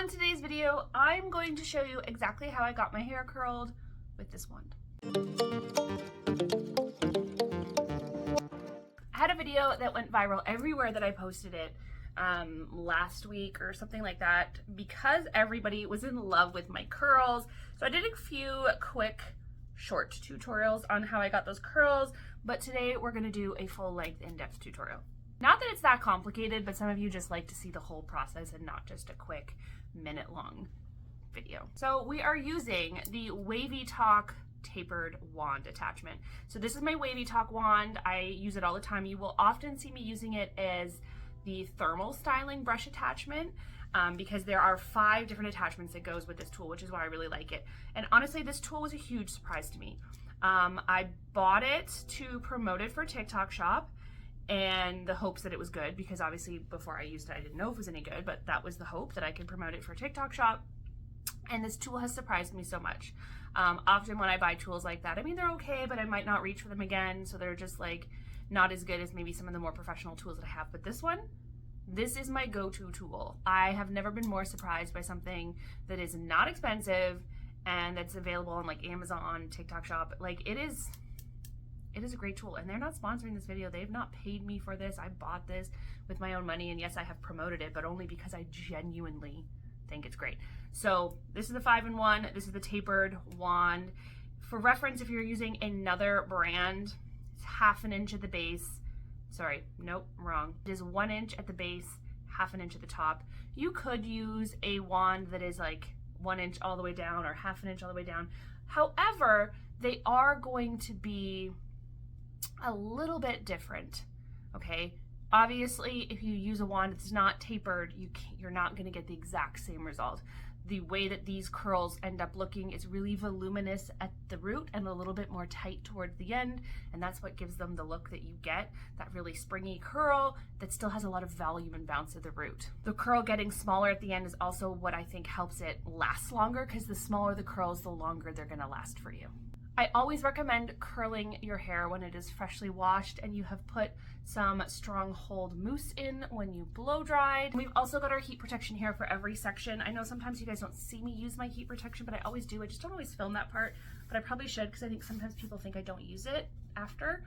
On today's video, I'm going to show you exactly how I got my hair curled with this wand. I had a video that went viral everywhere that I posted it last week or something like that because everybody was in love with my curls. So I did a few quick short tutorials on how I got those curls, but today we're going to do a full-length in-depth tutorial. Not that it's that complicated, but some of you just like to see the whole process and not just a quick minute-long video. So we are using the Wavytalk tapered wand attachment. So this is my Wavytalk wand. I use it all the time. You will often see me using it as the thermal styling brush attachment because there are 5 different attachments that goes with this tool, which is why I really like it. And honestly, this tool was a huge surprise to me. I bought it to promote it for TikTok Shop and the hopes that it was good, because obviously before I used it I didn't know if it was any good, but that was the hope, that I could promote it for TikTok Shop. And this tool has surprised me so much. Often when I buy tools like that, I mean, they're okay, but I might not reach for them again, so they're just like not as good as maybe some of the more professional tools that I have. But this is my go-to tool. I have never been more surprised by something that is not expensive and that's available on like Amazon, TikTok Shop. Like it is a great tool, and they're not sponsoring this video. They've not paid me for this. I bought this with my own money, and yes, I have promoted it, but only because I genuinely think it's great. So this is the 5-in-1. This is the tapered wand. For reference, if you're using another brand, it's 1/2 inch at the base. Sorry, nope, wrong. It is 1 inch at the base, 1/2 inch at the top. You could use a wand that is like 1 inch all the way down or 1/2 inch all the way down. However, they are going to be a little bit different, okay? Obviously, if you use a wand that's not tapered, you're not going to get the exact same result. The way that these curls end up looking is really voluminous at the root and a little bit more tight towards the end, and that's what gives them the look that you get, that really springy curl that still has a lot of volume and bounce at the root. The curl getting smaller at the end is also what I think helps it last longer, because the smaller the curls, the longer they're going to last for you. I always recommend curling your hair when it is freshly washed and you have put some strong hold mousse in when you blow dried. We've also got our heat protection here for every section. I know sometimes you guys don't see me use my heat protection, but I always do. I just don't always film that part, but I probably should, because I think sometimes people think I don't use it after.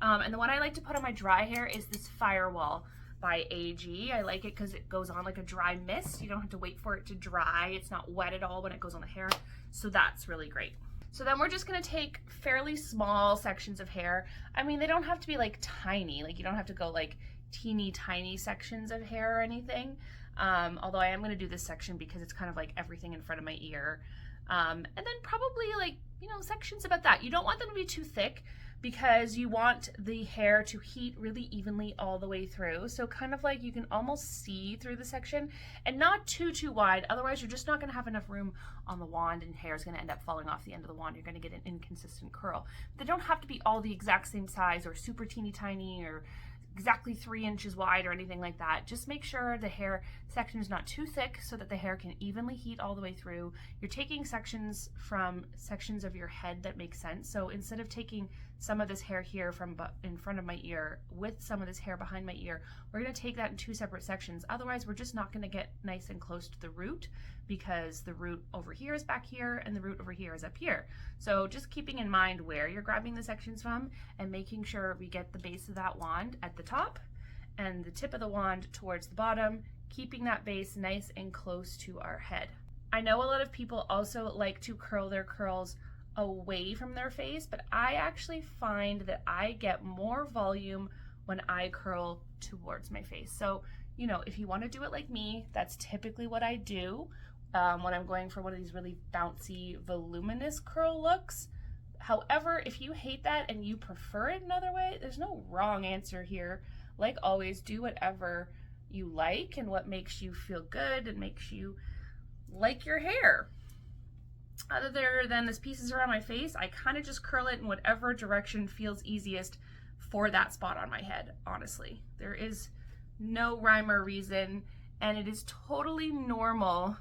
And the one I like to put on my dry hair is this Firewall by AG. I like it because it goes on like a dry mist. You don't have to wait for it to dry. It's not wet at all when it goes on the hair. So that's really great. So then we're just going to take fairly small sections of hair. I mean, they don't have to be like tiny, like you don't have to go like teeny tiny sections of hair or anything. Although I am going to do this section because it's kind of like everything in front of my ear. And then probably like, you know, sections about that. You don't want them to be too thick because you want the hair to heat really evenly all the way through. So kind of like you can almost see through the section, and not too wide. Otherwise you're just not going to have enough room on the wand and hair is going to end up falling off the end of the wand. You're going to get an inconsistent curl. They don't have to be all the exact same size or super teeny tiny or exactly 3 inches wide or anything like that. Just make sure the hair section is not too thick so that the hair can evenly heat all the way through. You're taking sections from sections of your head that make sense. So instead of taking some of this hair here from in front of my ear with some of this hair behind my ear, we're going to take that in 2 separate sections. Otherwise, we're just not going to get nice and close to the root, because the root over here is back here and the root over here is up here. So just keeping in mind where you're grabbing the sections from and making sure we get the base of that wand at the top and the tip of the wand towards the bottom, keeping that base nice and close to our head. I know a lot of people also like to curl their curls away from their face, but I actually find that I get more volume when I curl towards my face. So, you know, if you want to do it like me, that's typically what I do when I'm going for one of these really bouncy, voluminous curl looks. However, if you hate that and you prefer it another way, there's no wrong answer here. Like always, do whatever you like and what makes you feel good and makes you like your hair. Other than this pieces around my face, I kind of just curl it in whatever direction feels easiest for that spot on my head, honestly. There is no rhyme or reason, and it is totally normal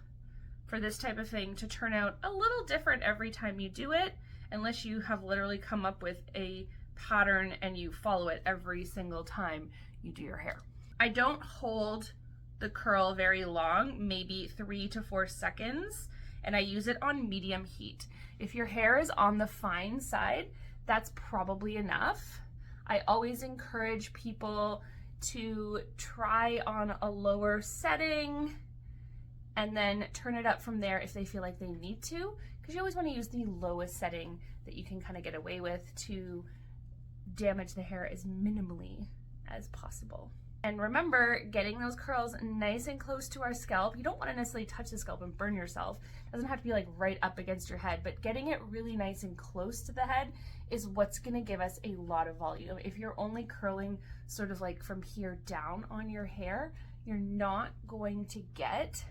for this type of thing to turn out a little different every time you do it, unless you have literally come up with a pattern and you follow it every single time you do your hair. I don't hold the curl very long, maybe 3 to 4 seconds, and I use it on medium heat. If your hair is on the fine side, that's probably enough. I always encourage people to try on a lower setting and then turn it up from there if they feel like they need to, because you always want to use the lowest setting that you can kind of get away with to damage the hair as minimally as possible. And remember, getting those curls nice and close to our scalp. You don't want to necessarily touch the scalp and burn yourself. It doesn't have to be like right up against your head, but getting it really nice and close to the head is what's going to give us a lot of volume. If you're only curling sort of like from here down on your hair, you're not going to get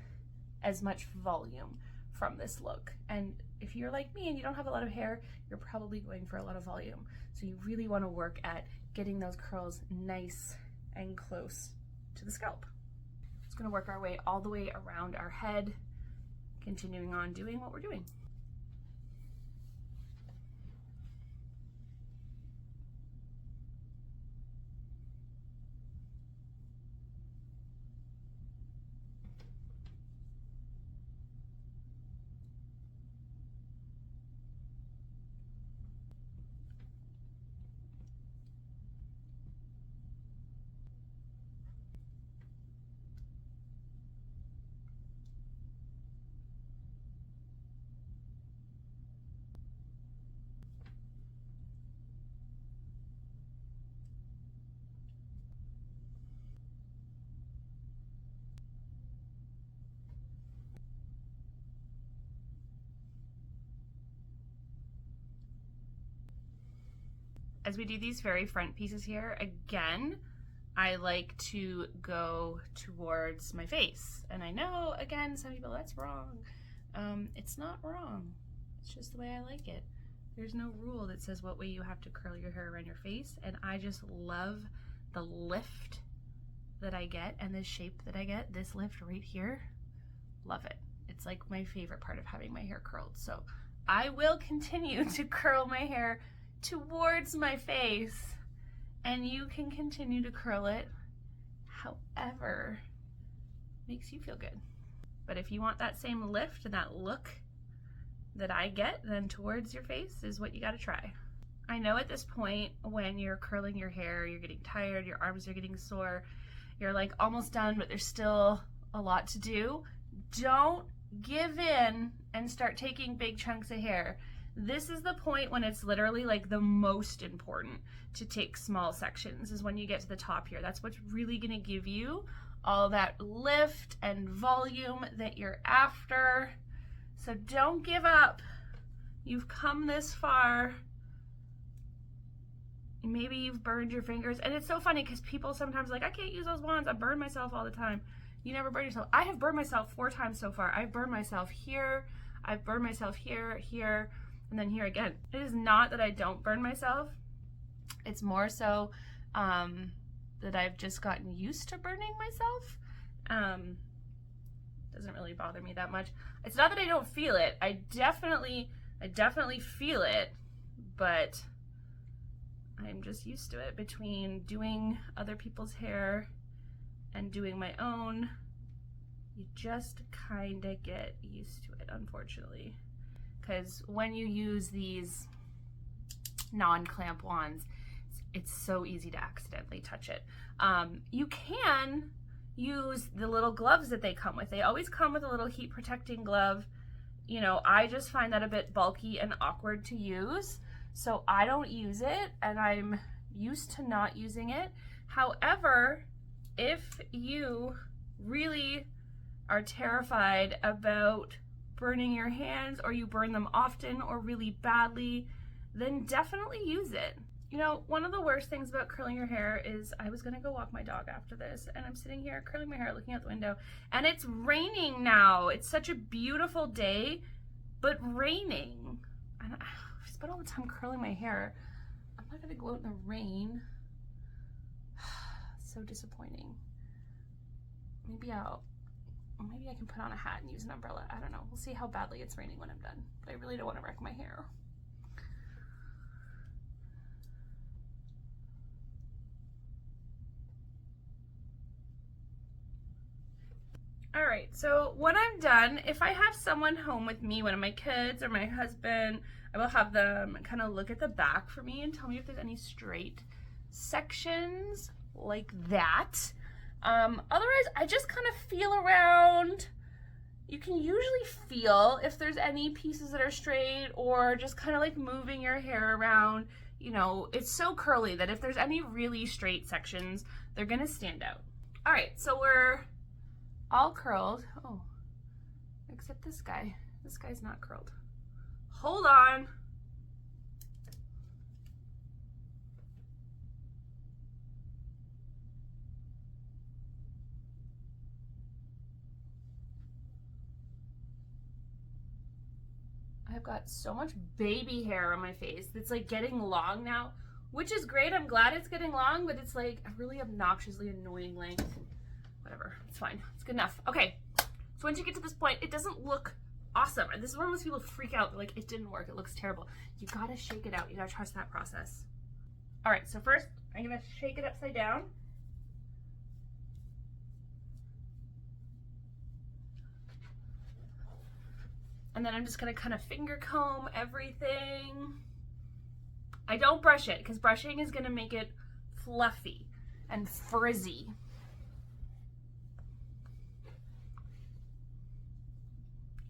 as much volume from this look. And if you're like me and you don't have a lot of hair, you're probably going for a lot of volume. So you really want to work at getting those curls nice and close to the scalp. It's going to work our way all the way around our head, continuing on doing what we're doing. As we do these very front pieces here, again, I like to go towards my face. And I know, again, some people, that's wrong. It's not wrong. It's just the way I like it. There's no rule that says what way you have to curl your hair around your face. And I just love the lift that I get and the shape that I get. This lift right here, love it. It's like my favorite part of having my hair curled. So I will continue to curl my hair towards my face, and you can continue to curl it however makes you feel good. But if you want that same lift and that look that I get, then towards your face is what you got to try. I know at this point when you're curling your hair, you're getting tired, your arms are getting sore, you're like almost done, but there's still a lot to do. Don't give in and start taking big chunks of hair. This is the point when it's literally like the most important to take small sections, is when you get to the top here. That's what's really going to give you all that lift and volume that you're after. So don't give up. You've come this far. Maybe you've burned your fingers. And it's so funny because people sometimes are like, I can't use those wands. I burn myself all the time. You never burn yourself. I have burned myself 4 times so far. I've burned myself here. I've burned myself here, here, and then here again. It is not that I don't burn myself. It's more so that I've just gotten used to burning myself. Doesn't really bother me that much. It's not that I don't feel it. I definitely feel it, but I'm just used to it. Between doing other people's hair and doing my own, you just kind of get used to it, unfortunately. Because when you use these non-clamp wands, it's so easy to accidentally touch it. You can use the little gloves that they come with. They always come with a little heat protecting glove. You know, I just find that a bit bulky and awkward to use, so I don't use it, and I'm used to not using it. However, if you really are terrified about burning your hands, or you burn them often or really badly, then definitely use it. You know, one of the worst things about curling your hair is, I was gonna go walk my dog after this, and I'm sitting here curling my hair, looking out the window, and it's raining now. It's such a beautiful day, but raining. And I spent all the time curling my hair. I'm not gonna go out in the rain. So disappointing. Maybe I can put on a hat and use an umbrella. I don't know. We'll see how badly it's raining when I'm done. But I really don't want to wreck my hair. All right, so when I'm done, if I have someone home with me, one of my kids or my husband, I will have them kind of look at the back for me and tell me if there's any straight sections like that. Otherwise, I just kind of feel around. You can usually feel if there's any pieces that are straight, or just kind of like moving your hair around. You know, it's so curly that if there's any really straight sections, they're gonna stand out. All right, so we're all curled. Oh, except this guy. This guy's not curled. Hold on. I've got so much baby hair on my face that's like getting long now, which is great. I'm glad it's getting long, but it's like a really obnoxiously annoying length. Whatever, it's fine. It's good enough. Okay, so once you get to this point, it doesn't look awesome. And this is where most people freak out. They're like, it didn't work. It looks terrible. You gotta shake it out. You gotta trust that process. All right, so first I'm gonna shake it upside down. And then I'm just gonna kind of finger comb everything. I don't brush it because brushing is gonna make it fluffy and frizzy.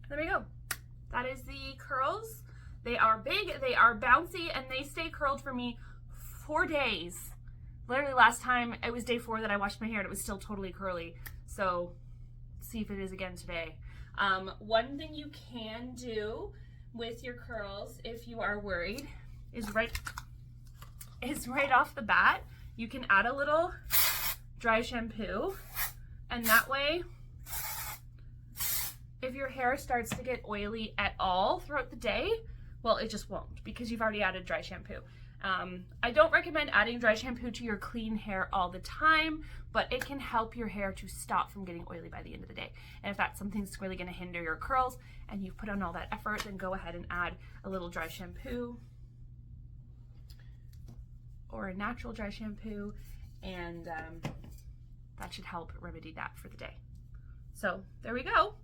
There we go. That is the curls. They are big, they are bouncy, and they stay curled for me 4 days. Literally last time, it was day 4 that I washed my hair and it was still totally curly. So, see if it is again today. One thing you can do with your curls, if you are worried, is right off the bat, you can add a little dry shampoo, and that way, if your hair starts to get oily at all throughout the day, well, it just won't because you've already added dry shampoo. I don't recommend adding dry shampoo to your clean hair all the time, but it can help your hair to stop from getting oily by the end of the day. And if that's something that's really going to hinder your curls and you've put on all that effort, then go ahead and add a little dry shampoo or a natural dry shampoo, and that should help remedy that for the day. So there we go.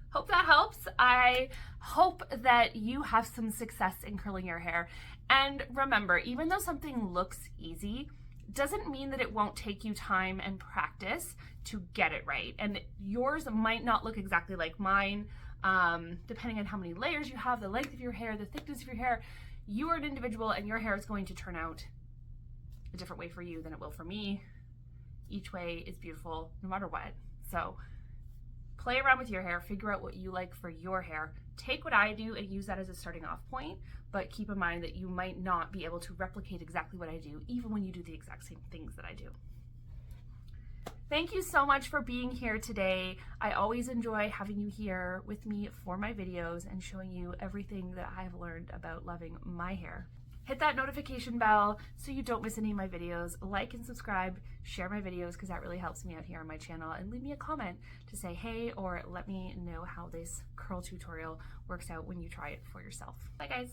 Hope that helps. I hope that you have some success in curling your hair. And remember, even though something looks easy, doesn't mean that it won't take you time and practice to get it right. And yours might not look exactly like mine, depending on how many layers you have, the length of your hair, the thickness of your hair. You are an individual and your hair is going to turn out a different way for you than it will for me. Each way is beautiful no matter what. So play around with your hair, figure out what you like for your hair. Take what I do and use that as a starting off point, but keep in mind that you might not be able to replicate exactly what I do, even when you do the exact same things that I do. Thank you so much for being here today. I always enjoy having you here with me for my videos and showing you everything that I've learned about loving my hair. Hit that notification bell so you don't miss any of my videos. Like and subscribe, share my videos because that really helps me out here on my channel, and leave me a comment to say hey, or let me know how this curl tutorial works out when you try it for yourself. Bye guys.